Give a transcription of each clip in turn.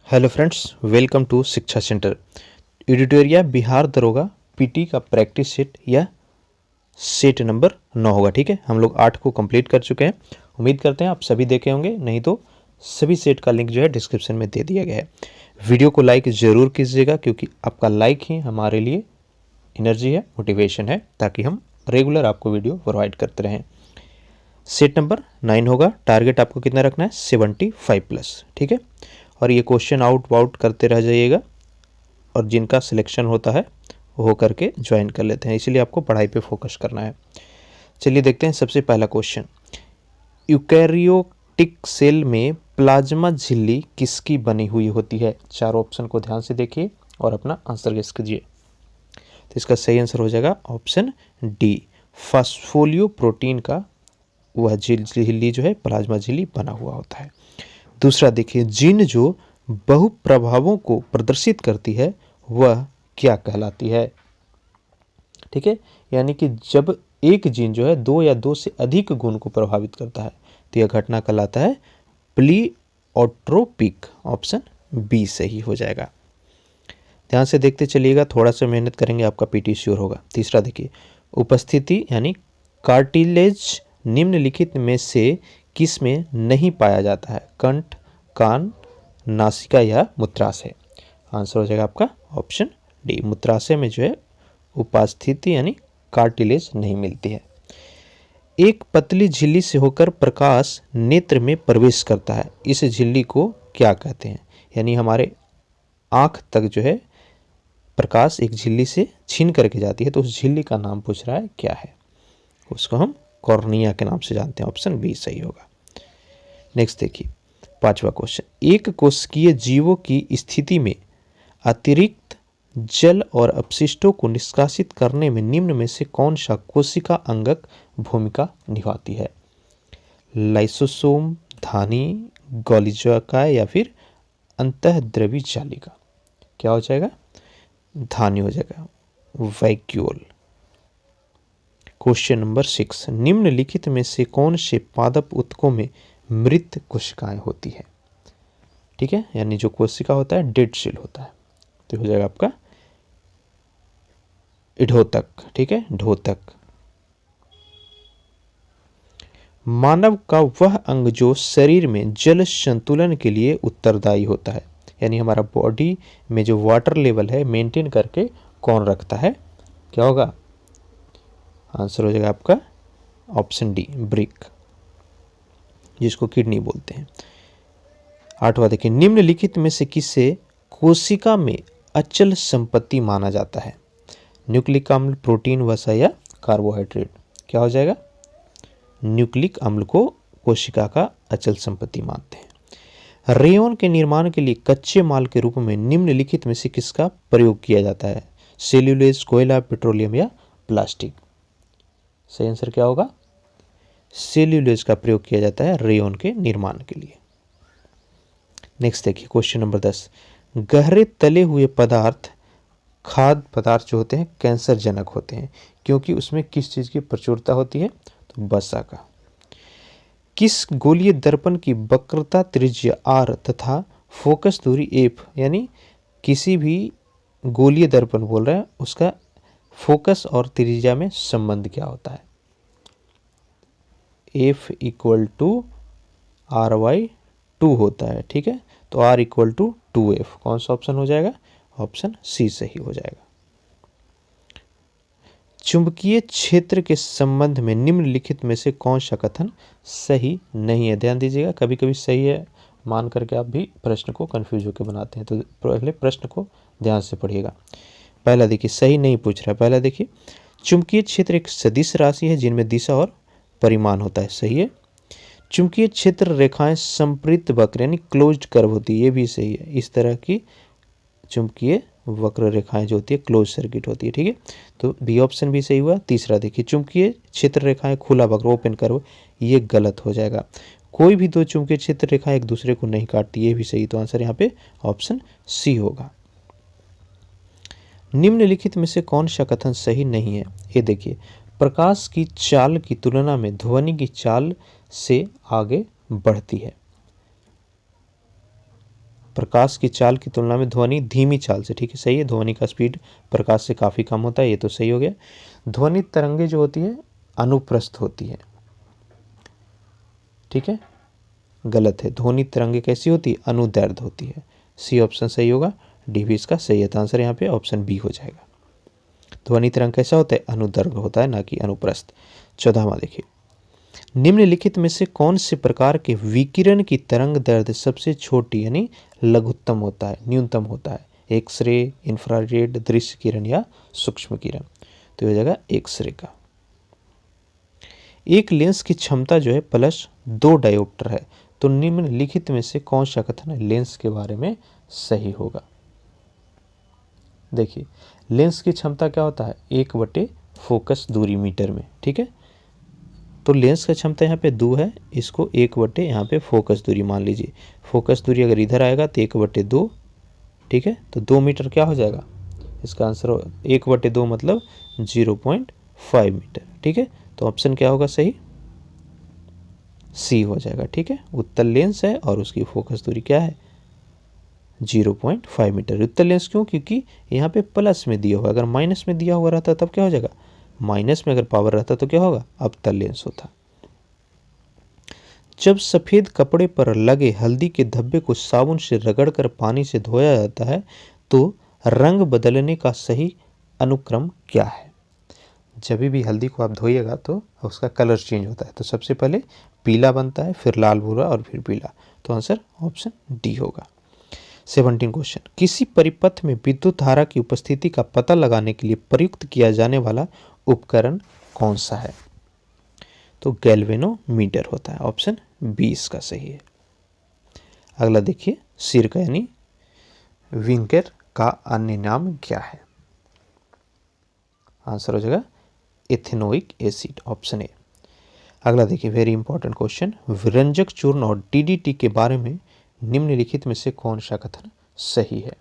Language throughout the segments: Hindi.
हेलो फ्रेंड्स, वेलकम टू शिक्षा सेंटर। एडिटोरिया बिहार दरोगा पीटी का प्रैक्टिस सेट या सेट नंबर 9 होगा। ठीक है, हम लोग 8 को कंप्लीट कर चुके हैं। उम्मीद करते हैं आप सभी देखे होंगे, नहीं तो सभी सेट का लिंक जो है डिस्क्रिप्शन में दे दिया गया है। वीडियो को लाइक ज़रूर कीजिएगा, क्योंकि आपका लाइक ही हमारे लिए एनर्जी है, मोटिवेशन है, ताकि हम रेगुलर आपको वीडियो प्रोवाइड करते रहें। सेट नंबर 9 होगा। टारगेट आपको कितना रखना है? 75+। ठीक है, और ये क्वेश्चन आउट करते रह जाइएगा, और जिनका सिलेक्शन होता है वो करके ज्वाइन कर लेते हैं, इसीलिए आपको पढ़ाई पे फोकस करना है। चलिए देखते हैं सबसे पहला क्वेश्चन। यूकैरियोटिक सेल में प्लाज्मा झिल्ली किसकी बनी हुई होती है? चार ऑप्शन को ध्यान से देखिए और अपना आंसर गेस कीजिए। तो इसका सही आंसर हो जाएगा ऑप्शन डी, फास्फोलियो प्रोटीन का वह झिल्ली जो है प्लाज्मा झिल्ली बना हुआ होता है। दूसरा देखिए, जीन जो बहुप्रभावों को प्रदर्शित करती है वह क्या कहलाती है? ठीक है, यानी कि जब एक जीन जो है दो या दो से अधिक गुण को प्रभावित करता है तो यह घटना कहलाता है प्लीओट्रोपिक। ऑप्शन बी सही हो जाएगा। ध्यान से देखते चलिएगा, थोड़ा सा मेहनत करेंगे आपका पीटी श्योर होगा। तीसरा देखिए, उपस्थिति यानी कार्टिलेज निम्नलिखित में से किस में नहीं पाया जाता है? कंठ, कान, नासिका या मूत्राशय? आंसर हो जाएगा आपका ऑप्शन डी, मूत्राशय में जो है उपस्थिति यानी कार्टिलेज नहीं मिलती है। एक पतली झिल्ली से होकर प्रकाश नेत्र में प्रवेश करता है, इस झिल्ली को क्या कहते हैं? यानी हमारे आँख तक जो है प्रकाश एक झिल्ली से छीन करके जाती है, तो उस झिल्ली का नाम पूछ रहा है, क्या है? उसको हम कॉर्निया के नाम से जानते हैं। ऑप्शन बी सही होगा। नेक्स्ट देखिए, पांचवा क्वेश्चन। एक कोशिकीय जीवों की स्थिति में अतिरिक्त जल और अपशिष्टों को निष्कासित करने में निम्न में से कौन सा कोशिका अंगक भूमिका निभाती है? लाइसोसोम, धानी, गोल्जी या फिर अंतःद्रवी जालिका? क्या हो जाएगा? धानी हो जाएगा, वैक्यूल। Question number 6। निम्नलिखित में से कौन से पादप उत्तकों में मृत कोशिकाएं होती है? ठीक है, यानी जो कोशिका होता है डेड सेल होता है, तो हो जाएगा आपका ढोतक। ठीक है, ढोतक। मानव का वह अंग जो शरीर में जल संतुलन के लिए उत्तरदायी होता है, यानी हमारा बॉडी में जो वाटर लेवल है मेंटेन करके कौन रखता है? क्या होगा? आंसर हो जाएगा आपका ऑप्शन डी, ब्रिक, जिसको किडनी बोलते हैं। आठवां देखिए, निम्नलिखित में से किसे कोशिका में अचल संपत्ति माना जाता है? न्यूक्लिक अम्ल, प्रोटीन, वसा या कार्बोहाइड्रेट? क्या हो जाएगा? न्यूक्लिक अम्ल को कोशिका का अचल संपत्ति मानते हैं। रेयन के निर्माण के लिए कच्चे माल के रूप में निम्नलिखित में से किसका प्रयोग किया जाता है? सेल्यूलोज, कोयला, पेट्रोलियम या प्लास्टिक? सही आंसर क्या होगा? सेल्यूलोज का प्रयोग किया जाता है रेयन के निर्माण के लिए। नेक्स्ट देखिए, क्वेश्चन नंबर 10। गहरे तले हुए पदार्थ, खाद्य पदार्थ जो होते हैं कैंसर जनक होते हैं, क्योंकि उसमें किस चीज़ की प्रचुरता होती है? तो वसा का। किस गोलीय दर्पण की वक्रता त्रिज्या r तथा फोकस दूरी f, यानी किसी भी गोलीय दर्पण बोल रहा है उसका फोकस और त्रिज्या में संबंध क्या होता है? f इक्वल टू r/2 होता है। ठीक है, तो r इक्वल टू 2f। कौन सा ऑप्शन हो जाएगा? ऑप्शन सी सही हो जाएगा। चुंबकीय क्षेत्र के संबंध में निम्नलिखित में से कौन सा कथन सही नहीं है? ध्यान दीजिएगा, कभी कभी सही है मान करके आप भी प्रश्न को कंफ्यूज होकर बनाते हैं, तो पहले प्रश्न को ध्यान से पढ़िएगा। पहला देखिए, सही नहीं पूछ रहा है। पहला देखिए, चुंबकीय क्षेत्र एक सदिश राशि है जिनमें दिशा और परिमाण होता है। सही है। चुंबकीय क्षेत्र रेखाएं संपृक्त वक्र यानी क्लोज्ड कर्व होती है, ये भी सही है। इस तरह की चुंबकीय वक्र रेखाएं जो होती है क्लोज सर्किट होती है। ठीक है, तो बी ऑप्शन भी सही हुआ। तीसरा देखिए, चुंबकीय क्षेत्र रेखाएं खुला वक्र ओपन कर्व, ये गलत हो जाएगा। कोई भी दो चुंबकीय क्षेत्र रेखाएं एक दूसरे को नहीं काटती, ये भी सही। तो आंसर यहाँ पे ऑप्शन सी होगा। निम्नलिखित में से कौन सा कथन सही नहीं है? ये देखिए, प्रकाश की चाल की तुलना में ध्वनि की चाल से आगे बढ़ती है। प्रकाश की चाल की तुलना में ध्वनि धीमी चाल से, ठीक है सही है, ध्वनि का स्पीड प्रकाश से काफ़ी कम होता है, ये तो सही हो गया। ध्वनि तरंगे जो होती है अनुप्रस्थ होती है, ठीक है, गलत है, ध्वनि तरंगे कैसी होती है, अनुदैर्ध्य होती है। सी ऑप्शन सही होगा, डी भी इसका सही है, तो आंसर यहाँ पे ऑप्शन बी हो जाएगा। ध्वनि तरंग कैसा होता है, अनुदैर्घ्य होता है, ना कि अनुप्रस्थ। 14वां देखिए, निम्नलिखित में से कौन से प्रकार के विकिरण की तरंग दैर्ध्य सबसे छोटी यानी लघुत्तम होता है, न्यूनतम होता है, एक्सरे, इंफ्रारेड, दृश्य किरण या सूक्ष्म किरण। तो हो जाएगा एक्सरे का। एक लेंस की क्षमता जो है +2 डायोप्टर है, तो निम्नलिखित में से कौन सा कथन लेंस के बारे में सही होगा। देखिए लेंस की क्षमता क्या होता है, 1/फोकस दूरी मीटर में, ठीक है, तो लेंस का क्षमता यहाँ पे 2 है, इसको 1/, यहाँ पे फोकस दूरी मान लीजिए, फोकस दूरी अगर इधर आएगा तो 1/2, ठीक है, तो 2 मीटर क्या हो जाएगा, इसका आंसर 1/2 मतलब 0.5 मीटर, ठीक है, तो ऑप्शन क्या होगा सही, सी हो जाएगा, ठीक है। उत्तल लेंस है और उसकी फोकस दूरी क्या है, 0.5 मीटर। उत्तल लेंस क्यों, क्योंकि यहाँ पे प्लस में दिया हुआ, अगर माइनस में दिया हुआ रहता तब क्या हो जाएगा, माइनस में अगर पावर रहता तो क्या होगा, अवतल लेंस होता। जब सफेद कपड़े पर लगे हल्दी के धब्बे को साबुन से रगड़कर पानी से धोया जाता है तो रंग बदलने का सही अनुक्रम क्या है। जब भी हल्दी को आप धोइएगा तो उसका कलर चेंज होता है, तो सबसे पहले पीला बनता है, फिर लाल भूरा और फिर पीला, तो आंसर ऑप्शन डी होगा। 17 क्वेश्चन, किसी परिपथ में विद्युत धारा की उपस्थिति का पता लगाने के लिए प्रयुक्त किया जाने वाला उपकरण कौन सा है, तो गैल्वेनोमीटर होता है, ऑप्शन 20 का सही है। अगला देखिए, सिरका यानी विनेगर का अन्य नाम क्या है, आंसर हो जाएगा एथेनोइक एसिड, ऑप्शन ए। अगला देखिए, वेरी इंपॉर्टेंट क्वेश्चन, विरंजक चूर्ण और डीडीटी के बारे में निम्नलिखित में से कौन सा कथन सही है।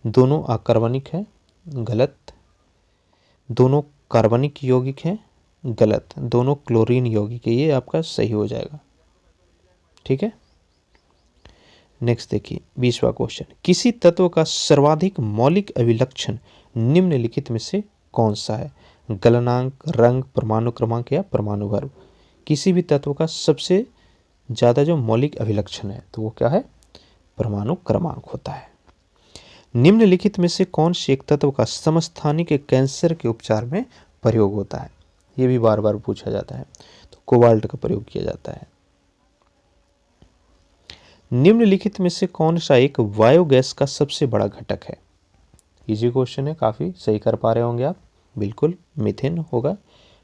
दोनों अकार्बनिक है, गलत। दोनों कार्बनिक यौगिक हैं, गलत। दोनों क्लोरीन यौगिक है, ये आपका सही हो जाएगा, ठीक है। नेक्स्ट देखिए 20वां क्वेश्चन, किसी तत्व का सर्वाधिक मौलिक अभिलक्षण निम्नलिखित में से कौन सा है, गलनांक, रंग, परमाणु क्रमांक या परमाणु भर। किसी भी तत्व का सबसे ज़्यादा जो मौलिक अभिलक्षण है तो वो क्या है, परमाणु क्रमांक होता है। निम्नलिखित में से कौन से एक तत्व का समस्थानिक कैंसर के उपचार में प्रयोग होता है, ये भी बार बार पूछा जाता है, तो कोबाल्ट का प्रयोग किया जाता है। निम्नलिखित में से कौन सा एक बायोगैस का सबसे बड़ा घटक है। इजी क्वेश्चन है, काफ़ी सही कर पा रहे होंगे आप, बिल्कुल मीथेन होगा।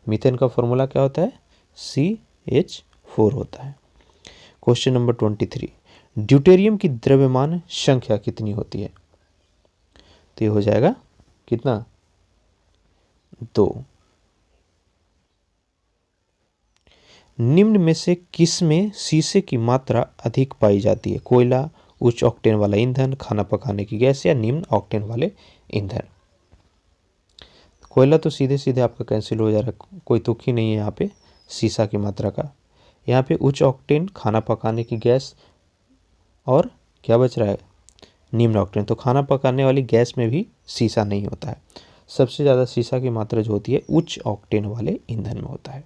मीथेन का फॉर्मूला क्या होता है, CH4 होता है। क्वेश्चन नंबर 23, ड्यूटेरियम की द्रव्यमान संख्या कितनी होती है, तो ये हो जाएगा कितना, 2। निम्न में से किस में शीशे की मात्रा अधिक पाई जाती है, कोयला, उच्च ऑक्टेन वाला ईंधन, खाना पकाने की गैस या निम्न ऑक्टेन वाले ईंधन। कोयला तो सीधे सीधे आपका कैंसिल हो जा रहा है, कोई तुक ही नहीं है यहाँ पे सीसा की मात्रा का। यहाँ पे उच्च ऑक्टेन, खाना पकाने की गैस और क्या बच रहा है, निम्न ऑक्टेन। तो खाना पकाने वाली गैस में भी सीसा नहीं होता है, सबसे ज़्यादा सीसा की मात्रा जो होती है उच्च ऑक्टेन वाले ईंधन में होता है।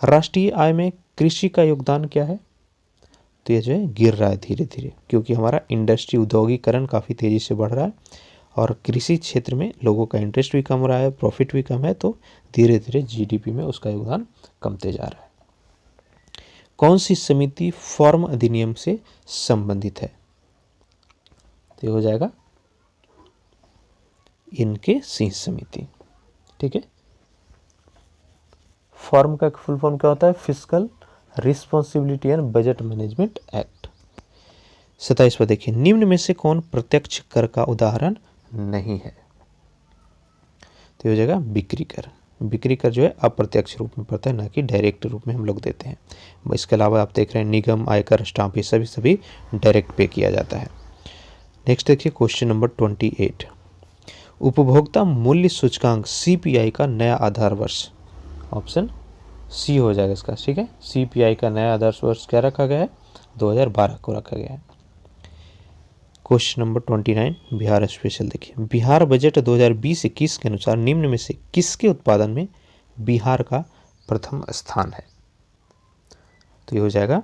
राष्ट्रीय आय में कृषि का योगदान क्या है, तो ये जो है गिर रहा है धीरे धीरे, क्योंकि हमारा इंडस्ट्री उद्योगीकरण काफ़ी तेज़ी से बढ़ रहा है और कृषि क्षेत्र में लोगों का इंटरेस्ट भी कम हो रहा है, प्रॉफिट भी कम है, तो धीरे धीरे जीडीपी में उसका योगदान कमते जा रहा है। कौन सी समिति फॉर्म अधिनियम से संबंधित है, तो हो जाएगा इनके सिंह समिति, ठीक है। फॉर्म का फुल फॉर्म क्या होता है, fiscal responsibility and budget management act. 27 पर देखिए, निम्न में से कौन प्रत्यक्ष कर का उदाहरण नहीं है, तो हो जाएगा बिक्री कर। बिक्री कर जो है अप्रत्यक्ष रूप में पड़ता है, ना कि डायरेक्ट रूप में हम लोग देते हैं। इसके अलावा आप देख रहे हैं निगम, आयकर, स्टाम्प, ये सभी डायरेक्ट पे किया जाता है। नेक्स्ट देखिए क्वेश्चन नंबर 28, उपभोक्ता मूल्य सूचकांक CPI का नया आधार वर्ष, ऑप्शन सी हो जाएगा इसका, ठीक है। CPI का नया आदर्श वर्ष क्या रखा गया है, 2012 को रखा गया है। क्वेश्चन नंबर 29 बिहार स्पेशल देखिए, बिहार बजट 2020-21 के अनुसार निम्न में से किसके उत्पादन में बिहार का प्रथम स्थान है? तो ये हो जाएगा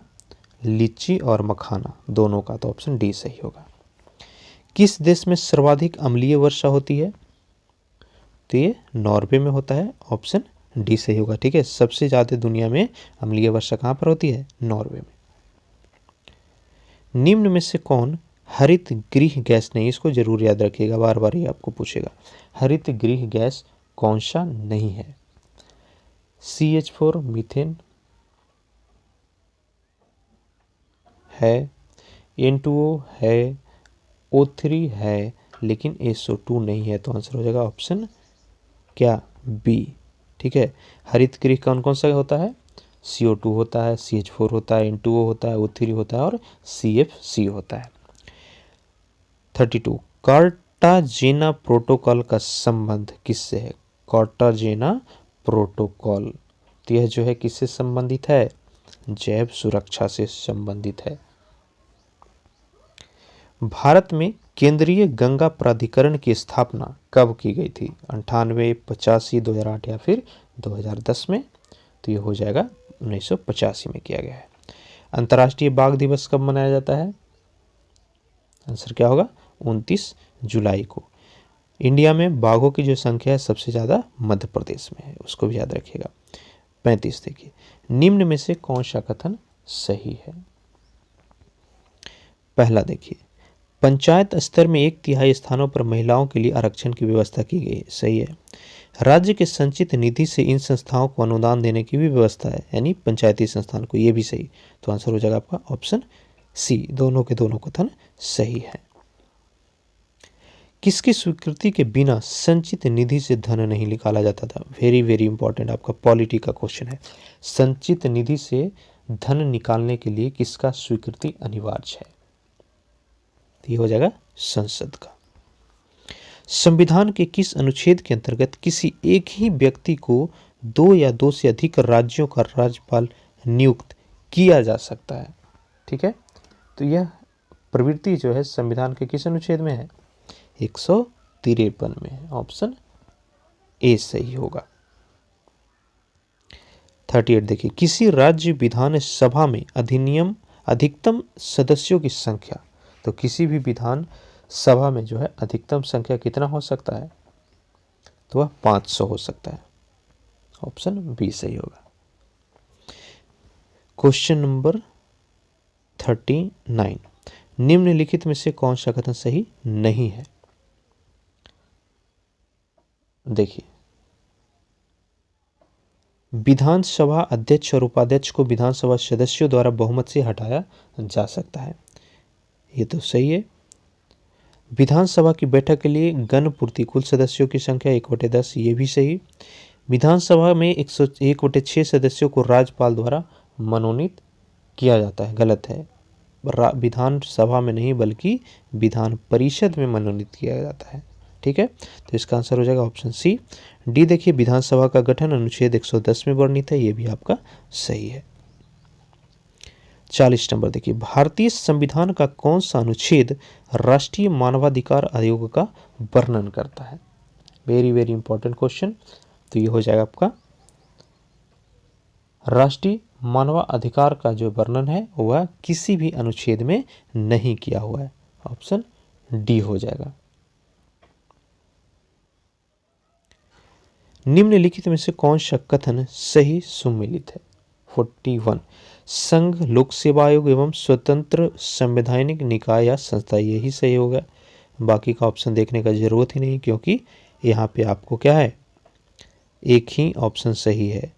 लीची और मखाना दोनों का, तो ऑप्शन डी सही होगा। किस देश में सर्वाधिक अम्लीय वर्षा होती है? तो ये नॉर्वे में होता है, ऑप्शन डी सही होगा। ठीक है, सबसे ज़्यादा दुनिया में अम्लीय वर्षा कहाँ पर होती है? नॉर्वे में। निम्न में से कौन हरित गृह गैस नहीं? इसको जरूर याद रखिएगा, बार बार ये आपको पूछेगा। हरित गृह गैस कौन सा नहीं है? CH4 मीथेन है, N2O है, O3 है, लेकिन SO2 नहीं है। तो आंसर हो जाएगा ऑप्शन क्या? बी। ठीक है, हरित गृह कौन कौन सा होता है? CO2 होता है, CH4 होता है, N2O होता है, O3 होता है और CFC होता है। 32 कार्टाजेना प्रोटोकॉल का संबंध किससे है? कार्टाजेना प्रोटोकॉल, तो यह जो है किससे संबंधित है? जैव सुरक्षा से संबंधित है। भारत में केंद्रीय गंगा प्राधिकरण की स्थापना कब की गई थी? 98, 85, 2008 या फिर 2010 में? तो ये हो जाएगा 1985 में किया गया है। अंतर्राष्ट्रीय बाघ दिवस कब मनाया जाता है? आंसर क्या होगा? 29 जुलाई को। इंडिया में बाघों की जो संख्या है सबसे ज़्यादा मध्य प्रदेश में है, उसको भी याद रखिएगा। 35 देखिए, निम्न में से कौन सा कथन सही है? पहला देखिए, पंचायत स्तर में 1/3 स्थानों पर महिलाओं के लिए आरक्षण की व्यवस्था की गई है, सही है। राज्य के संचित निधि से इन संस्थाओं को अनुदान देने की भी व्यवस्था है, यानी पंचायती संस्थान को, ये भी सही। तो आंसर हो जाएगा आपका ऑप्शन सी, दोनों के दोनों कथन सही है। किसकी स्वीकृति के बिना संचित निधि से धन नहीं निकाला जाता था? वेरी वेरी इंपॉर्टेंट, आपका पॉलिटी का क्वेश्चन है। संचित निधि से धन निकालने के लिए किसका स्वीकृति अनिवार्य है? ये हो जाएगा संसद का। संविधान के किस अनुच्छेद के अंतर्गत किसी एक ही व्यक्ति को 2 या 2 से अधिक राज्यों का राज्यपाल नियुक्त किया जा सकता है? ठीक है, तो यह प्रवृत्ति जो है संविधान के किस अनुच्छेद में है? 153 में है, ऑप्शन ए सही होगा। 38 देखिए, किसी राज्य विधान सभा में अधिनियम अधिकतम सदस्यों की संख्या, तो किसी भी विधान सभा में जो है अधिकतम संख्या कितना हो सकता है? तो वह 500 हो सकता है, ऑप्शन बी सही होगा। क्वेश्चन नंबर 39, निम्नलिखित में से कौन सा कथन सही नहीं है? देखिए, विधानसभा अध्यक्ष और उपाध्यक्ष को विधानसभा सदस्यों द्वारा बहुमत से हटाया जा सकता है, ये तो सही है। विधानसभा की बैठक के लिए गण पूर्ति कुल सदस्यों की संख्या 1/10, ये भी सही। विधानसभा में 1/6 सदस्यों को राज्यपाल द्वारा मनोनीत किया जाता है, गलत है। विधानसभा में नहीं बल्कि विधान परिषद में मनोनीत किया जाता है। ठीक है, तो इसका आंसर हो जाएगा ऑप्शन सी। डी देखिए, विधानसभा का गठन अनुच्छेद 110 में वर्णित है, ये भी आपका सही है। 40 नंबर देखिए, भारतीय संविधान का कौन सा अनुच्छेद राष्ट्रीय मानवाधिकार आयोग का वर्णन करता है? वेरी वेरी इंपॉर्टेंट क्वेश्चन, तो ये हो जाएगा आपका राष्ट्रीय मानवाधिकार का जो वर्णन है वह किसी भी अनुच्छेद में नहीं किया हुआ है, ऑप्शन डी हो जाएगा। निम्नलिखित में से कौन सा कथन सही सुमेलित है? 41, संघ लोक सेवा आयोग एवं स्वतंत्र संवैधानिक निकाय या संस्था, यही सही होगा। बाकी का ऑप्शन देखने का जरूरत ही नहीं, क्योंकि यहाँ पे आपको क्या है, एक ही ऑप्शन सही है।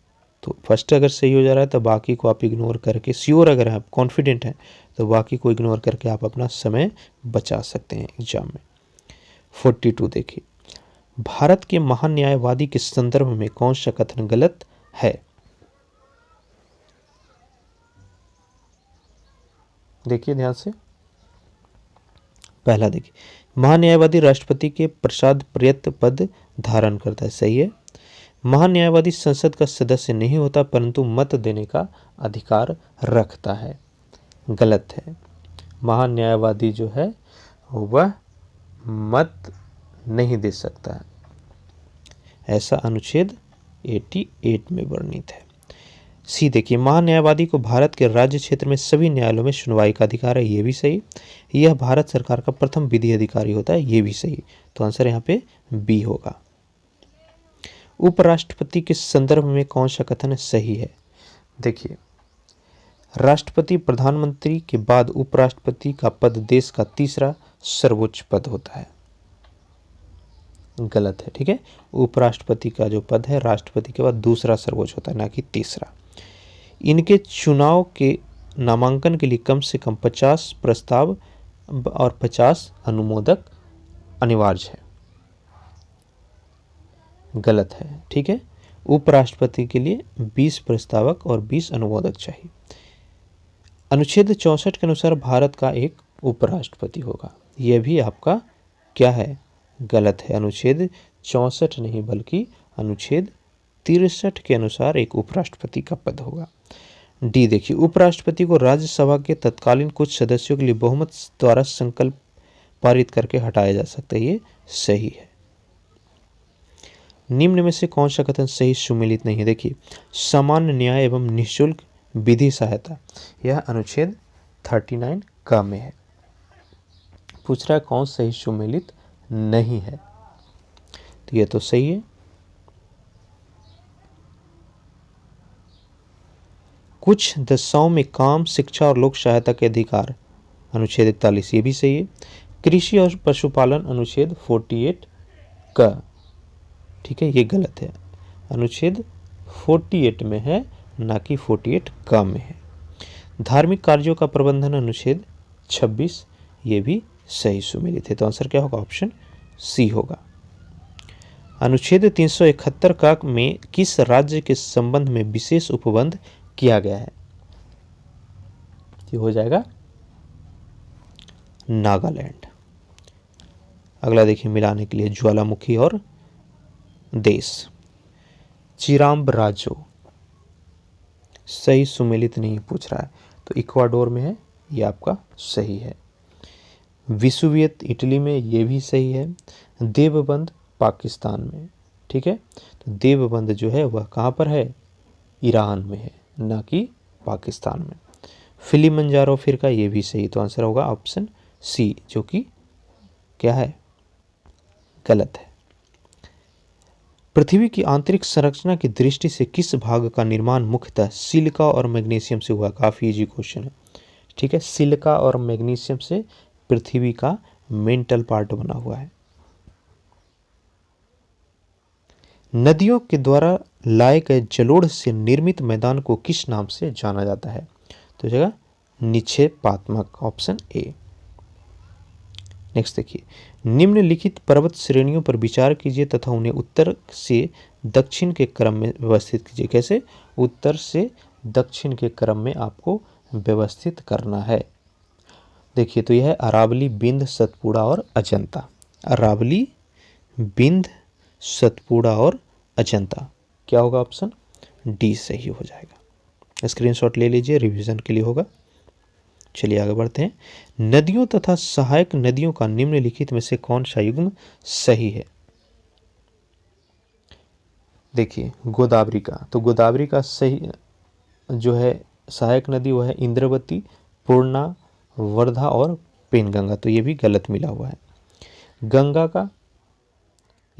तो फर्स्ट अगर सही हो जा रहा है तो बाकी को आप इग्नोर करके, श्योर अगर आप कॉन्फिडेंट हैं तो बाकी को इग्नोर करके आप अपना समय बचा सकते हैं एग्जाम में। 42 देखिए, भारत के महान न्यायवादी के संदर्भ में कौन सा कथन गलत है? देखिए ध्यान से, पहला देखिए, महान न्यायवादी राष्ट्रपति के प्रसाद प्रियत पद धारण करता है, सही है। महान न्यायवादी संसद का सदस्य नहीं होता परंतु मत देने का अधिकार रखता है, गलत है। महान न्यायवादी जो है वह मत नहीं दे सकता है, ऐसा अनुच्छेद 88 में वर्णित है। सी देखिए, महान्यायवादी को भारत के राज्य क्षेत्र में सभी न्यायालयों में सुनवाई का अधिकार है, ये भी सही। यह भारत सरकार का प्रथम विधि अधिकारी होता है, ये भी सही। तो आंसर यहाँ पे बी होगा। उपराष्ट्रपति के संदर्भ में कौन सा कथन सही है? देखिए, राष्ट्रपति प्रधानमंत्री के बाद उपराष्ट्रपति का पद देश का तीसरा सर्वोच्च पद होता है, गलत है। ठीक है, उपराष्ट्रपति का जो पद है राष्ट्रपति के बाद दूसरा सर्वोच्च होता है, ना कि तीसरा। इनके चुनाव के नामांकन के लिए कम से कम 50 प्रस्ताव और 50 अनुमोदक अनिवार्य है, गलत है। ठीक है, उपराष्ट्रपति के लिए 20 प्रस्तावक और 20 अनुमोदक चाहिए। अनुच्छेद 64 के अनुसार भारत का एक उपराष्ट्रपति होगा, यह भी आपका क्या है? गलत है। अनुच्छेद 64 नहीं बल्कि अनुच्छेद 63 के अनुसार एक उपराष्ट्रपति का पद होगा। डी देखिए, उपराष्ट्रपति को राज्यसभा के तत्कालीन कुछ सदस्यों के लिए बहुमत द्वारा संकल्प पारित करके हटाया जा सकता है, ये सही है। निम्न में से कौन सा कथन सही सुमेलित नहीं है? देखिए, सामान्य न्याय एवं निःशुल्क विधि सहायता, यह अनुच्छेद 39 का में है। पूछ रहा है कौन सही सुमेलित नहीं है, तो यह तो सही है। कुछ दशाओं में काम, शिक्षा और लोक सहायता के अधिकार, अनुच्छेद 41, ये भी सही है। कृषि और पशुपालन, अनुच्छेद 48 का, ठीक है, ये गलत है। अनुच्छेद 48 में है, ना कि 48 का में है। धार्मिक कार्यों का प्रबंधन, अनुच्छेद 26, ये भी सही सुमेलित है। तो आंसर क्या होगा? ऑप्शन सी होगा। अनुच्छेद 371 का में किस राज्य के संबंध में विशेष उपबंध किया गया है? ये हो जाएगा नागालैंड। अगला देखिए, मिलाने के लिए ज्वालामुखी और देश, चिराम्ब राज्यो, सही सुमेलित नहीं पूछ रहा है, तो इक्वाडोर में है, ये आपका सही है। विसुवियत इटली में, ये भी सही है। देवबंद पाकिस्तान में, ठीक है, तो देवबंद जो है वह कहाँ पर है? ईरान में है, ना कि पाकिस्तान में। फिलिमंजारो फिरका, ये भी सही। तो आंसर होगा ऑप्शन सी, जो कि क्या है? गलत है। पृथ्वी की आंतरिक संरचना की दृष्टि से किस भाग का निर्माण मुख्यतः सिलिका और मैग्नीशियम से हुआ? काफी इजी क्वेश्चन है, ठीक है। सिलिका और मैग्नीशियम से पृथ्वी का मेंटल पार्ट बना हुआ है। नदियों के द्वारा लाए गए जलोढ़ से निर्मित मैदान को किस नाम से जाना जाता है? तो जगह निक्षेपात्मक, ऑप्शन ए। नेक्स्ट देखिए, निम्नलिखित पर्वत श्रेणियों पर विचार कीजिए तथा उन्हें उत्तर से दक्षिण के क्रम में व्यवस्थित कीजिए। कैसे? उत्तर से दक्षिण के क्रम में आपको व्यवस्थित करना है। देखिए, तो यह है अरावली, बिंद, सतपुड़ा और अजंता। अरावली, बिंद, सतपुड़ा और अजंता, क्या होगा? ऑप्शन डी सही हो जाएगा। स्क्रीनशॉट ले लीजिए, रिवीजन के लिए होगा। चलिए आगे बढ़ते हैं। नदियों तथा सहायक नदियों का निम्नलिखित में से कौन सा युग्म सही है? देखिए, गोदावरी का, तो गोदावरी का सही जो है सहायक नदी वो है इंद्रवती, पूर्णा, वर्धा और पेनगंगा, तो ये भी गलत मिला हुआ है। गंगा का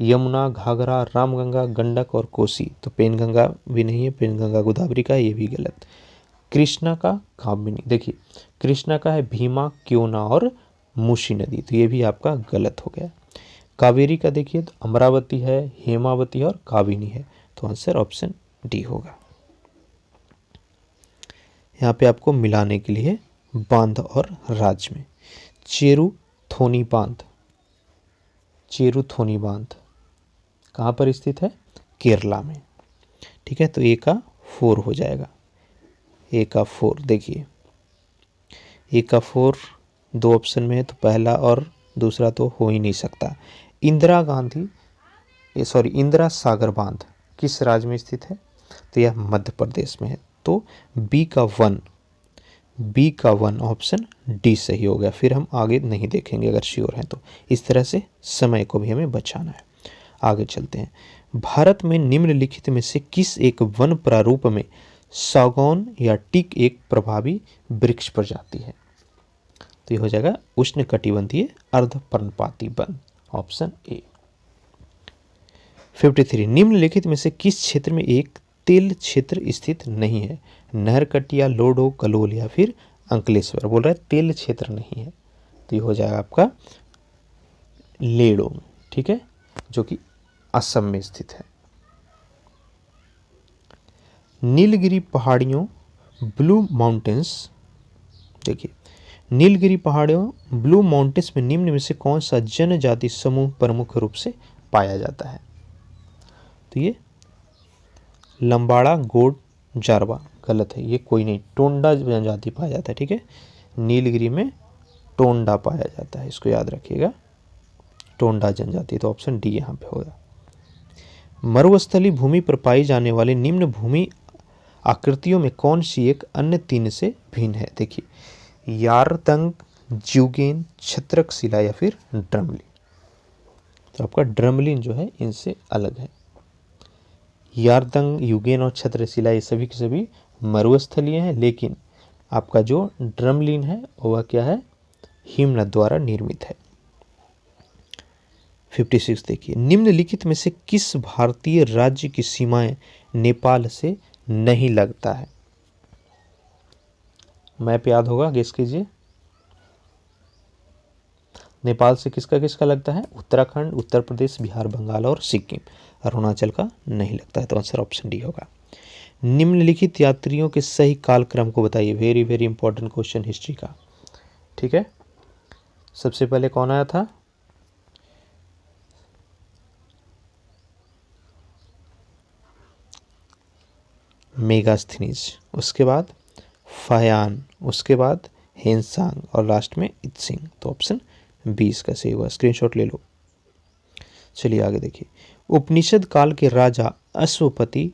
यमुना, घाघरा, रामगंगा, गंडक और कोसी, तो पेनगंगा भी नहीं है, पेनगंगा गोदावरी का है, ये भी गलत। कृष्णा का कामिनी, देखिए कृष्णा का है भीमा, क्योना और मूसी नदी, तो ये भी आपका गलत हो गया। कावेरी का देखिए तो अमरावती है, हेमावती और काबिनी है, तो आंसर ऑप्शन डी होगा। यहाँ पे आपको मिलाने के लिए बांध और राज्य में, चेरुथोनी बांध, चेरुथोनी बांध कहाँ पर स्थित है? केरला में, ठीक है, तो ए का 4 हो जाएगा। ए का 4, देखिए ए का 4 दो ऑप्शन में है, तो पहला और दूसरा तो हो ही नहीं सकता। इंदिरा सागर बांध किस राज्य में स्थित है? तो यह मध्य प्रदेश में है, तो बी का 1, बी का 1 ऑप्शन डी सही हो गया। फिर हम आगे नहीं देखेंगे अगर श्योर हैं तो। इस तरह से समय को भी हमें बचाना है। आगे चलते हैं। भारत में निम्नलिखित में से किस एक वन प्रारूप में सागौन या टीक एक प्रभावी वृक्ष प्रजाति है? तो ये हो जाएगा उष्णकटिबंधीय अर्धपर्णपाती वन, ऑप्शन ए। 53 निम्नलिखित में से किस क्षेत्र में एक तेल क्षेत्र स्थित नहीं है? नहरकटिया, लोडो, कलोल या फिर अंकलेश्वर। बोल रहा है तेल क्षेत्र नहीं है, तो ये हो जाएगा आपका लेडो, ठीक है, जो कि असम में स्थित है। नीलगिरी पहाड़ियों ब्लू माउंटेन्स, देखिए नीलगिरी पहाड़ियों ब्लू माउंटेन्स में निम्न में से कौन सा जनजाति समूह प्रमुख रूप से पाया जाता है? तो ये लंबाड़ा, गोड, जारवा, गलत है, ये कोई नहीं, टोंडा जनजाति पाया जाता है, ठीक है। नीलगिरी में टोंडा पाया जाता है, इसको याद रखिएगा, टोंडा जनजाति, तो ऑप्शन डी यहाँ पे होगा। मरुस्थली भूमि पर पाई जाने वाली निम्न भूमि आकृतियों में कौन सी एक अन्य तीन से भिन्न है? देखिए यारदंग, ज्यूगेन, छत्रक शिला या फिर ड्रमलिन। तो आपका ड्रमलिन जो है इनसे अलग है। यारदंग, यूगेन और छत्रशिला ये सभी के सभी मरुस्थलीय हैं, लेकिन आपका जो ड्रमलिन है वह क्या है? हिमनद द्वारा निर्मित है। 56 देखिए निम्नलिखित में से किस भारतीय राज्य की सीमाएं नेपाल से नहीं लगता है? मैप याद होगा, गेस कीजिए। नेपाल से किसका किसका लगता है? उत्तराखंड, उत्तर प्रदेश, बिहार, बंगाल और सिक्किम। अरुणाचल का नहीं लगता है, तो आंसर ऑप्शन डी होगा। निम्नलिखित यात्रियों के सही कालक्रम को बताइए। Very very important question history का, ठीक है। सबसे पहले कौन आया था? मेगास्थनीज, उसके बाद फायान, उसके बाद हेनसांग और लास्ट में इत्सिंग। तो ऑप्शन 20 का सही हुआ, स्क्रीनशॉट ले लो। चलिए आगे देखिए। उपनिषद काल के राजा अश्वपति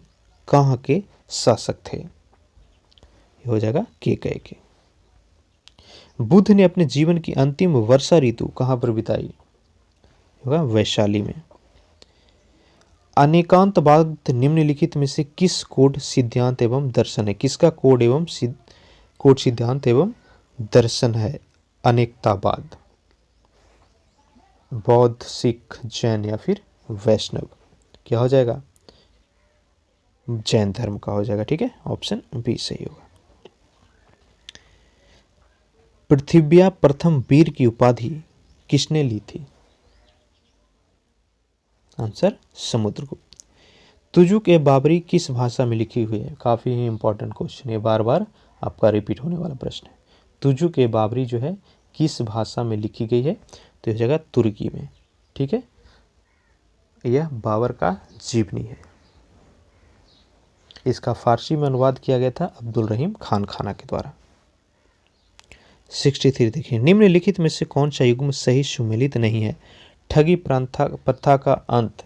कहाँ के शासक थे? ये हो जाएगा केकय के। बुद्ध ने अपने जीवन की अंतिम वर्षा ऋतु कहाँ पर बिताई? होगा वैशाली में। अनेकांतवाद निम्नलिखित में से किस कोड सिद्धांत एवं दर्शन है? किसका कोड एवं कोड सिद्धांत एवं दर्शन है अनेकतावाद? बौद्ध, सिख, जैन या फिर वैष्णव? क्या हो जाएगा? जैन धर्म का हो जाएगा, ठीक है, ऑप्शन बी सही होगा। पृथ्व्या प्रथम वीर की उपाधि किसने ली थी? आंसर समुद्रगुप्त। तुजुक ए बाबरी किस भाषा में लिखी हुई है? काफ़ी ही इंपॉर्टेंट क्वेश्चन है, बार बार आपका रिपीट होने वाला प्रश्न है। तुजुक ए बाबरी जो है किस भाषा में लिखी गई है? तो यह जगह तुर्की में, ठीक है। यह बाबर का जीवनी है। इसका फारसी में अनुवाद किया गया था अब्दुल रहीम खान खाना के द्वारा। 63 देखिए निम्नलिखित में से कौन सा युग्म सही सुमेलित नहीं है? ठगी प्रथा का अंत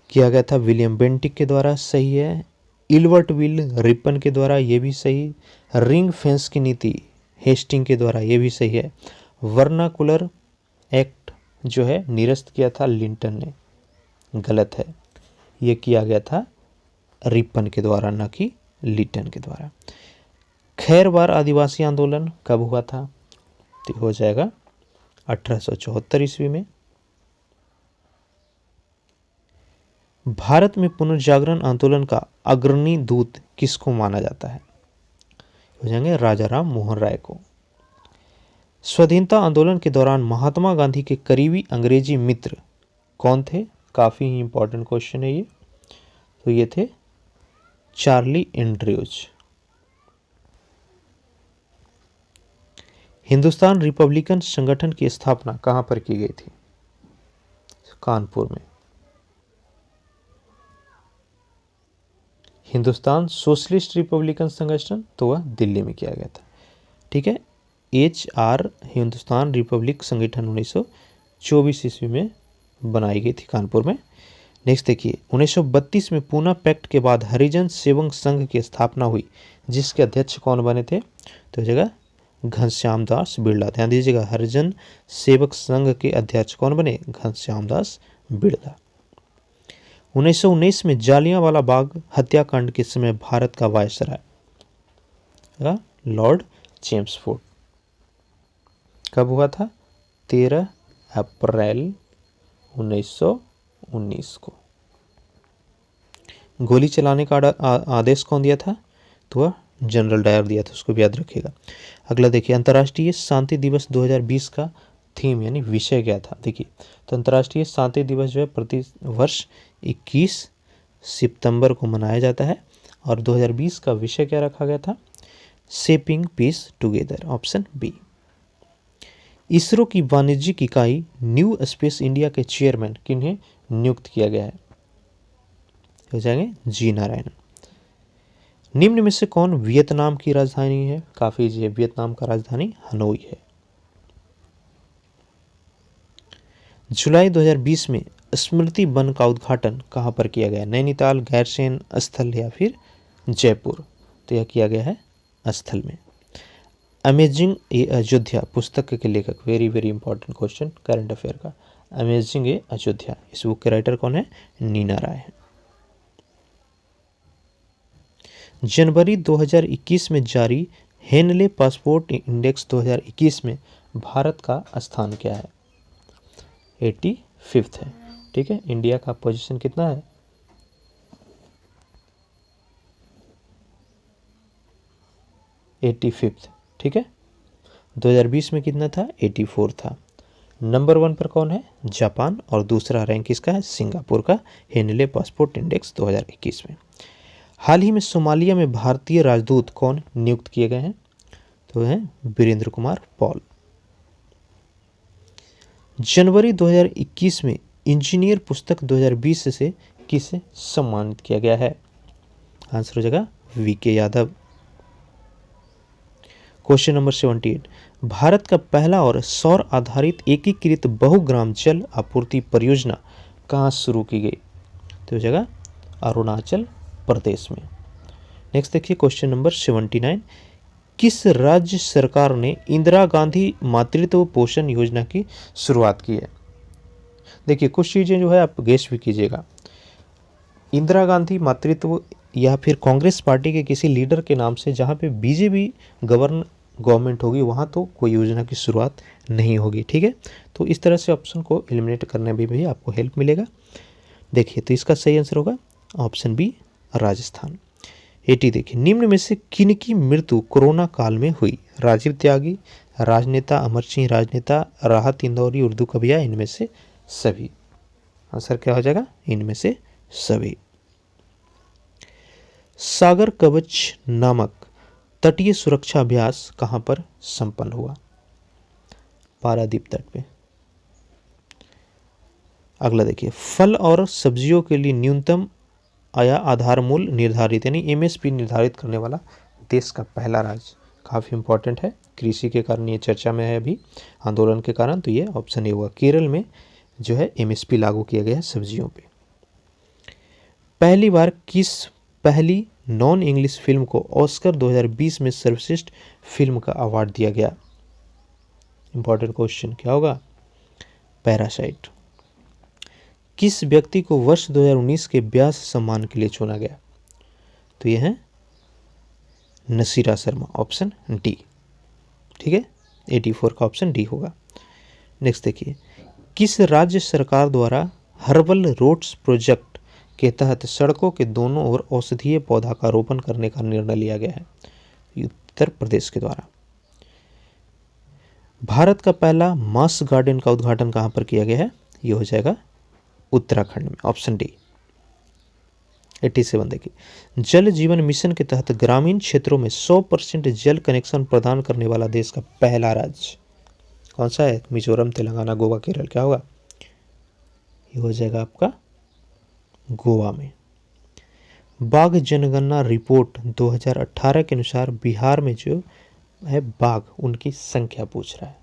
किया गया था विलियम बेंटिक के द्वारा, सही है। इल्बर्ट विल रिपन के द्वारा, ये भी सही। रिंग फेंस की नीति हेस्टिंग के द्वारा, ये भी सही है। वर्नाकुलर एक्ट जो है निरस्त किया था लिंटन ने, गलत है, ये किया गया था रिपन के द्वारा, न कि लिटन के द्वारा। खैरवार आदिवासी आंदोलन कब हुआ था? तो हो जाएगा 1874 ईस्वी में। भारत में पुनर्जागरण आंदोलन का अग्रणी दूत किसको माना जाता है? हो जाएंगे राजा राम मोहन राय को। स्वाधीनता आंदोलन के दौरान महात्मा गांधी के करीबी अंग्रेजी मित्र कौन थे? काफ़ी ही इंपॉर्टेंट क्वेश्चन है ये। तो ये थे चार्ली एंड्रयूज। हिंदुस्तान रिपब्लिकन संगठन की स्थापना कहाँ पर की गई थी? कानपुर में। हिंदुस्तान सोशलिस्ट रिपब्लिकन संगठन तो वह दिल्ली में किया गया था, ठीक है। HR हिंदुस्तान रिपब्लिक संगठन 1924 ईस्वी में बनाई गई थी कानपुर में। नेक्स्ट देखिए 1932 में पूना पैक्ट के बाद हरिजन सेवक संघ की स्थापना हुई, जिसके अध्यक्ष कौन बने थे? तो हो जाएगा घनश्याम दास बिरला। ध्यान दीजिएगा, हरिजन सेवक संघ के अध्यक्ष कौन बने? घनश्याम दास बिरला। 1919 में जालियांवाला बाग हत्याकांड के समय भारत का वायसराय लॉर्ड चेम्सफोर्ड। कब हुआ था? 13 अप्रैल 1919 को। गोली चलाने का आदेश कौन दिया था? तो वह जनरल डायर दिया था, उसको भी याद रखिएगा। अगला देखिए, अंतर्राष्ट्रीय शांति दिवस 2020 का थीम यानी विषय क्या था? देखिए, तो अंतर्राष्ट्रीय शांति दिवस जो है प्रति वर्ष 21 सितंबर को मनाया जाता है और 2020 का विषय क्या रखा गया था? Shaping piece together, option B. ISRO की वाणिज्यिक इकाई न्यू स्पेस इंडिया के चेयरमैन किन्हें नियुक्त किया गया है? हो जाएंगे जी नारायण। निम्न में से कौन वियतनाम की राजधानी है? काफी इजी है, वियतनाम का राजधानी हनोई है। जुलाई 2020 में स्मृति वन का उद्घाटन कहां पर किया गया? नैनीताल, गैरसैंण स्थल या फिर जयपुर? तो यह किया गया है स्थल में। अमेजिंग ए अयोध्या पुस्तक के लेखक, very very important question current affair का, अमेजिंग ए अयोध्या, इस बुक के राइटर कौन है? नीना राय है। जनवरी 2021 में जारी हेनले पासपोर्ट इंडेक्स 2021 में भारत का स्थान क्या है? 85 है। ठीक है, इंडिया का पोजीशन कितना है? 85। ठीक है, 2020 में कितना था? 84 था। नंबर 1 पर कौन है? जापान, और दूसरा रैंक किसका है? सिंगापुर का, हेनले पासपोर्ट इंडेक्स 2021 में। हाल ही में सोमालिया में भारतीय राजदूत कौन नियुक्त किए गए हैं? तो हैं वीरेंद्र कुमार पॉल। जनवरी 2021 में इंजीनियर पुस्तक 2020 से किसे सम्मानित किया गया है? आंसर हो जाएगा वीके यादव। क्वेश्चन नंबर 78, भारत का पहला और सौर आधारित एकीकृत बहुग्राम जल आपूर्ति परियोजना कहाँ शुरू की गई? तो हो जाएगा अरुणाचल प्रदेश में। नेक्स्ट देखिए क्वेश्चन नंबर 79, किस राज्य सरकार ने इंदिरा गांधी मातृत्व पोषण योजना की शुरुआत की है? देखिए, कुछ चीज़ें जो है आप गेस भी कीजिएगा। इंदिरा गांधी मातृत्व या फिर कांग्रेस पार्टी के किसी लीडर के नाम से, जहाँ पे बीजेपी गवर्नमेंट होगी वहाँ तो कोई योजना की शुरुआत नहीं होगी। ठीक है, तो इस तरह से ऑप्शन को एलिमिनेट करने में भी आपको हेल्प मिलेगा। देखिए, तो इसका सही आंसर होगा ऑप्शन बी, राजस्थान। 80 देखिए, निम्न में से किनकी मृत्यु कोरोना काल में हुई? राजीव त्यागी, राजनेता अमर सिंह राजनेता, राहत इंदौरी, उर्दू कविया, इनमें से सभी? आंसर क्या हो जाएगा? इनमें से सभी। सागर कवच नामक तटीय सुरक्षा अभ्यास कहां पर संपन्न हुआ? पारादीप तट पे। अगला देखिए, फल और सब्जियों के लिए न्यूनतम आया आधार मूल्य निर्धारित यानी एमएसपी निर्धारित करने वाला देश का पहला राज्य? काफ़ी इंपॉर्टेंट है, कृषि के कारण ये चर्चा में है अभी, आंदोलन के कारण, तो ये ऑप्शन ए हुआ। केरल में जो है एमएसपी लागू किया गया है सब्जियों पे। पहली बार किस पहली नॉन इंग्लिश फिल्म को ऑस्कर 2020 में सर्वश्रेष्ठ फिल्म का अवार्ड दिया गया? इंपॉर्टेंट क्वेश्चन क्या होगा? पैरासाइट। किस व्यक्ति को वर्ष 2019 के व्यास सम्मान के लिए चुना गया? तो यह है नसीरा शर्मा, ऑप्शन डी। ठीक है, 84 का ऑप्शन डी होगा। नेक्स्ट देखिए, किस राज्य सरकार द्वारा हर्बल रोड्स प्रोजेक्ट के तहत सड़कों के दोनों ओर औषधीय पौधा का रोपण करने का निर्णय लिया गया है? उत्तर प्रदेश के द्वारा। भारत का पहला मास गार्डन का उद्घाटन कहां पर किया गया है? यह हो जाएगा उत्तराखंड में, ऑप्शन डी। 87 देखिए, जल जीवन मिशन के तहत ग्रामीण क्षेत्रों में 100% जल कनेक्शन प्रदान करने वाला देश का पहला राज्य कौन सा है? मिजोरम, तेलंगाना, गोवा, केरल? क्या होगा? ये हो जाएगा आपका गोवा में। बाघ जनगणना रिपोर्ट 2018 के अनुसार बिहार में जो है बाघ, उनकी संख्या पूछ रहा है,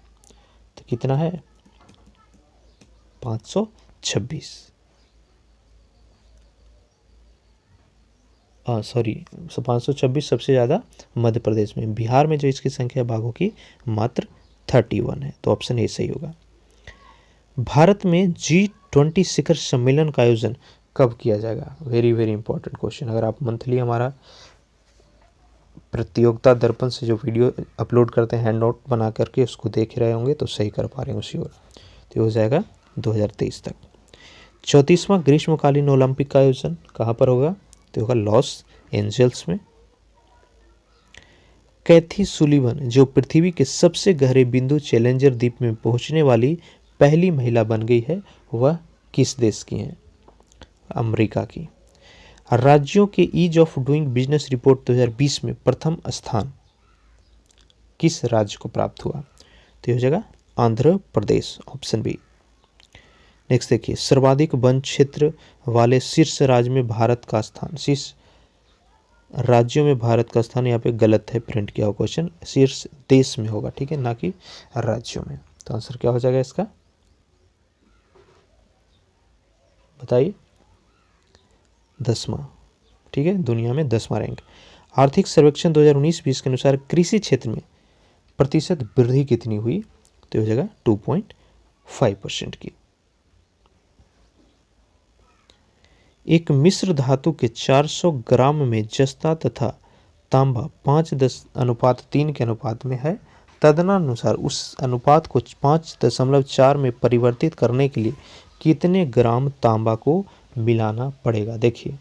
तो कितना है? 526। सॉरी 526 सबसे ज़्यादा मध्य प्रदेश में। बिहार में जो इसकी संख्या बाघों की मात्र 31 है, तो ऑप्शन ए सही होगा। भारत में G20 शिखर सम्मेलन का आयोजन कब किया जाएगा? Very very important question. अगर आप मंथली हमारा प्रतियोगिता दर्पण से जो वीडियो अपलोड करते हैं हैंड नोट बना करके, उसको देख रहे होंगे तो सही कर पा रहे हैं उसी ओर। तो हो जाएगा 2023 तक। 34वां ग्रीष्मकालीन ओलंपिक का आयोजन कहाँ पर होगा? तो होगा लॉस एंजल्स में। कैथी सुलिवन जो पृथ्वी के सबसे गहरे बिंदु चैलेंजर द्वीप में पहुंचने वाली पहली महिला बन गई है, वह किस देश की हैं? अमेरिका की। राज्यों के ease of doing business report 2020 में प्रथम स्थान किस राज्य को प्राप्त हुआ? तो हो जाएगा Andhra Pradesh, option B. Next देखिए, सर्वाधिक वन क्षेत्र वाले शीर्ष राज्य में भारत का स्थान। शीर्ष राज्यों में भारत का स्थान यहाँ पे गलत है, प्रिंट किया हुआ क्वेश्चन, शीर्ष देश में होगा, ठीक है, ना कि राज्यों में। तो आंसर क्या हो जाएगा इसका, बताइए? 10वां, ठीक है, दुनिया में 10वां रैंक। आर्थिक सर्वेक्षण 2019-20 के अनुसार कृषि क्षेत्र में प्रतिशत वृद्धि कितनी हुई? तो हो जाएगा 2.5% की। एक मिश्र धातु के 400 ग्राम में जस्ता तथा तांबा 5:3 के अनुपात में है। तदनुसार उस अनुपात को 5.4 में परिवर्तित करने के लिए कितने ग्राम तांबा को मिलाना पड़ेगा? देखिए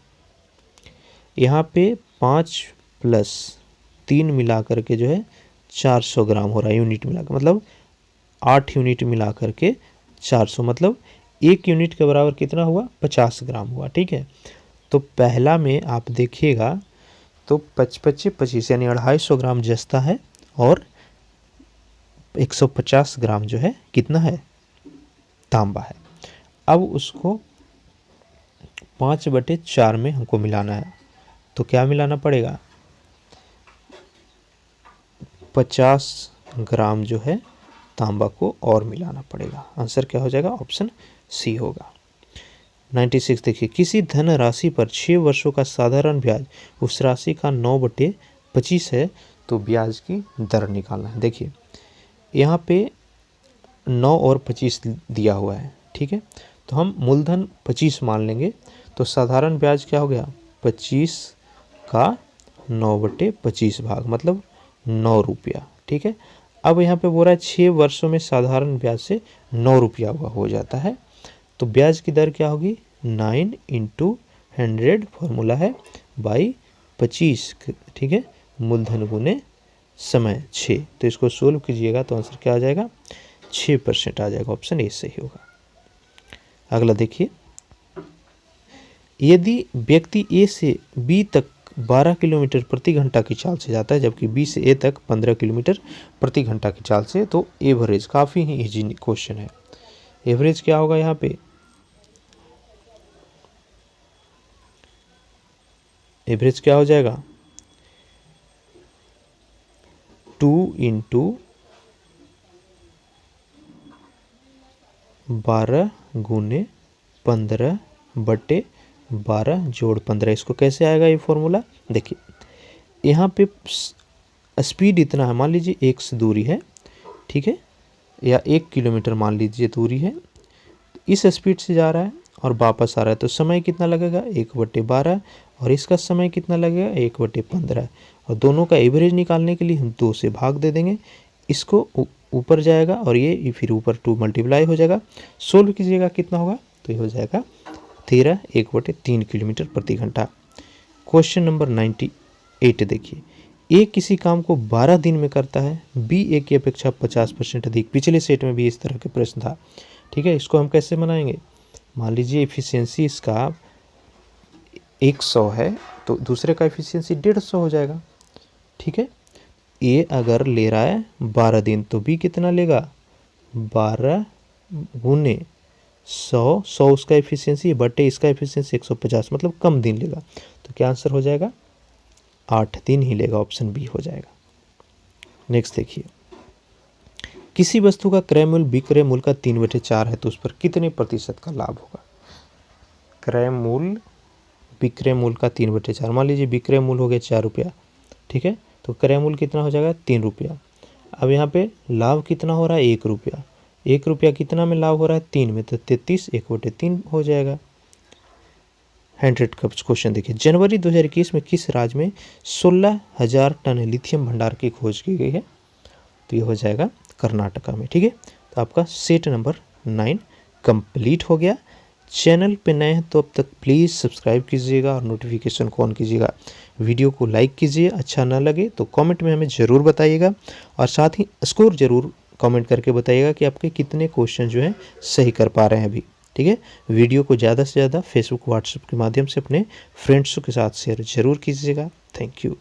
यहाँ पे 5+3 मिला करके जो है 400 ग्राम हो रहा है, यूनिट मिलाकर, मतलब 8 यूनिट मिला करके 400, मतलब 1 यूनिट के बराबर कितना हुआ? 50 ग्राम हुआ, ठीक है। तो पहला में आप देखिएगा तो 25 यानी 250 ग्राम जस्ता है और 150 ग्राम जो है कितना है? तांबा है। अब उसको 5/4 में हमको मिलाना है, तो क्या मिलाना पड़ेगा? 50 ग्राम जो है तांबा को और मिलाना पड़ेगा। आंसर क्या हो जाएगा? ऑप्शन सी होगा। 96 देखिए, किसी धन राशि पर 6 वर्षों का साधारण ब्याज उस राशि का 9/25 है, तो ब्याज की दर निकालना है। देखिए यहाँ पे 9 और 25 दिया हुआ है, ठीक है, तो हम मूलधन 25 मान लेंगे, तो साधारण ब्याज क्या हो गया? 25 का 9/25 भाग, मतलब 9 रुपया, ठीक है। अब यहाँ पे बोल रहा है 6 वर्षों में साधारण ब्याज से 9 रुपया हो जाता है, तो ब्याज की दर क्या होगी? 9 × 100 फॉर्मूला है बाई 25, ठीक है, मूलधन गुने समय 6, तो इसको सोल्व कीजिएगा तो आंसर क्या आ जाएगा? 6% आ जाएगा, ऑप्शन ए सही होगा। अगला देखिए, यदि व्यक्ति ए से बी तक 12 किलोमीटर प्रति घंटा की चाल से जाता है, जबकि बी से ए तक 15 किलोमीटर प्रति घंटा की चाल से, तो एवरेज, काफ़ी ही इजी क्वेश्चन है, एवरेज क्या होगा यहाँ पे? एवरेज क्या हो जाएगा? 2 × 12 × 15/12 जोड़ 15, इसको कैसे आएगा ये फॉर्मूला? देखिए यहाँ पे स्पीड इतना है, मान लीजिए 1 से दूरी है, ठीक है, या 1 किलोमीटर मान लीजिए दूरी है, इस स्पीड से जा रहा है और वापस आ रहा है, तो समय कितना लगेगा? 1/12, और इसका समय कितना लगेगा? 1/15, और दोनों का एवरेज निकालने के लिए हम 2 से भाग दे देंगे, इसको ऊपर जाएगा और ये फिर ऊपर 2 मल्टीप्लाई हो जाएगा, सोल्व कीजिएगा कितना होगा? तो ये हो जाएगा 13 1/3 किलोमीटर प्रति घंटा। क्वेश्चन नंबर 98 देखिए, ए किसी काम को 12 दिन में करता है, बी ए की अपेक्षा 50% अधिक। पिछले सेट में भी इस तरह के प्रश्न था, ठीक है, इसको हम कैसे बनाएंगे? मान लीजिए एफिशिएंसी इसका 100 है, तो दूसरे का एफिशिएंसी 150 हो जाएगा, ठीक है। ए अगर ले रहा है 12 दिन, तो बी कितना लेगा? 12 × 100, 100 उसका एफिशिएंसी बटे इसका एफिशिएंसी 150, मतलब कम दिन लेगा, तो क्या आंसर हो जाएगा? 8 दिन ही लेगा, ऑप्शन बी हो जाएगा। नेक्स्ट देखिए, किसी वस्तु का क्रय मूल्य विक्रय मूल्य का 3/4 है, तो उस पर कितने प्रतिशत का लाभ होगा? क्रय मूल्य विक्रय मूल्य का 3/4। मान लीजिए विक्रय मूल्य हो गया 4 रुपया, ठीक है, तो क्रय मूल्य कितना हो जाएगा 3 रुपया। अब यहाँ पे लाभ कितना हो रहा है 1 रुपया। 1 रुपया कितना में लाभ हो रहा है 3 में, तो 33 1/3 हो जाएगा। 100 का क्वेश्चन देखिए, जनवरी 2021 में किस राज्य में 16,000 टन लिथियम भंडार की खोज की गई है? तो ये हो जाएगा कर्नाटका में, ठीक है। तो आपका सेट नंबर 9 कंप्लीट हो गया। चैनल पे नए हैं तो अब तक प्लीज़ सब्सक्राइब कीजिएगा और नोटिफिकेशन को ऑन कीजिएगा। वीडियो को लाइक कीजिए, अच्छा ना लगे तो कमेंट में हमें ज़रूर बताइएगा और साथ ही स्कोर ज़रूर कमेंट करके बताइएगा कि आपके कितने क्वेश्चन जो हैं सही कर पा रहे हैं अभी, ठीक है। वीडियो को ज़्यादा से ज़्यादा फेसबुक व्हाट्सएप के माध्यम से अपने फ्रेंड्सों के साथ शेयर ज़रूर कीजिएगा। Thank you.